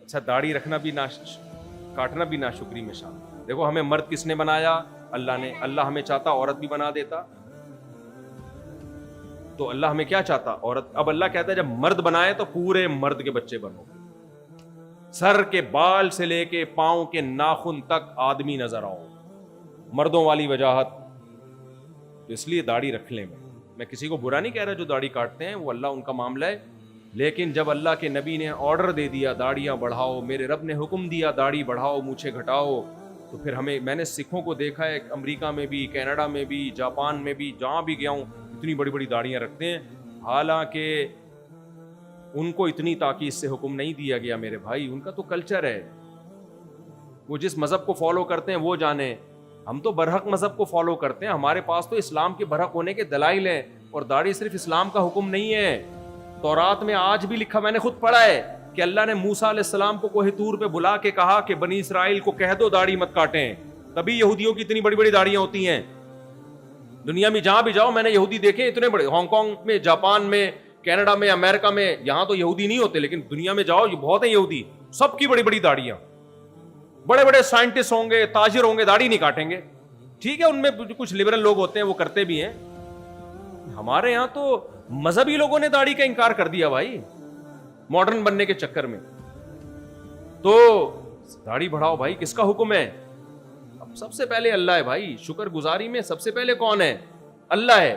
اچھا داڑھی رکھنا بھی کاٹنا بھی ناشکری میں شامل. دیکھو ہمیں مرد کس نے بنایا؟ اللہ نے. اللہ ہمیں چاہتا عورت بھی بنا دیتا. تو اللہ ہمیں کیا چاہتا؟ عورت. اب اللہ کہتا ہے جب مرد بنائے تو پورے مرد کے بچے بنو, سر کے بال سے لے کے پاؤں کے ناخن تک آدمی نظر آؤ. مردوں والی وجاہت. تو اس لیے داڑھی رکھ لیں. میں کسی کو برا نہیں کہہ رہا جو داڑھی کاٹتے ہیں, وہ اللہ ان کا معاملہ ہے. لیکن جب اللہ کے نبی نے آرڈر دے دیا داڑیاں بڑھاؤ, میرے رب نے حکم دیا داڑھی بڑھاؤ مونچھیں گھٹاؤ, تو پھر میں نے سکھوں کو دیکھا ہے امریکہ میں بھی, کینیڈا میں بھی, جاپان میں بھی, جہاں بھی گیا ہوں اتنی بڑی بڑی داڑیاں رکھتے ہیں. حالانکہ ان کو اتنی تاکید سے حکم نہیں دیا گیا میرے بھائی, ان کا تو کلچر ہے, وہ جس مذہب کو فالو کرتے ہیں وہ جانے. ہم تو برحق مذہب کو فالو کرتے ہیں, ہمارے پاس تو اسلام کے برحق ہونے کے دلائل ہیں. اور داڑھی صرف اسلام کا حکم نہیں ہے, تورات میں آج بھی لکھا, میں نے خود پڑھا ہے کہ اللہ نے موسیٰ علیہ السلام کو کوہ طور پہ بلا کے کہا کہ بنی اسرائیل کو کہہ دو داڑھی مت کاٹیں. تبھی یہودیوں کی اتنی بڑی بڑی داڑیاں ہوتی ہیں. دنیا میں جہاں بھی جاؤ میں نے یہودی دیکھے اتنے بڑے, ہانگ کانگ میں, جاپان میں, کینیڈا میں, امریکہ میں. یہاں تو یہودی نہیں ہوتے لیکن دنیا میں جاؤ یہ بہت ہیں یہودی, سب کی بڑی بڑی داڑیاں. بڑے بڑے سائنٹسٹ ہوں گے, تاجر ہوں گے, داڑھی نہیں کاٹیں گے. ٹھیک ہے ان میں کچھ لبرل لوگ ہوتے ہیں وہ کرتے بھی ہیں. ہمارے یہاں تو مذہبی لوگوں نے داڑھی کا انکار کر دیا بھائی, ماڈرن بننے کے چکر میں. تو داڑھی بڑھاؤ بھائی, کس کا حکم ہے؟ اب سب سے پہلے اللہ ہے بھائی. شکر گزاری میں سب سے پہلے کون ہے؟ اللہ ہے.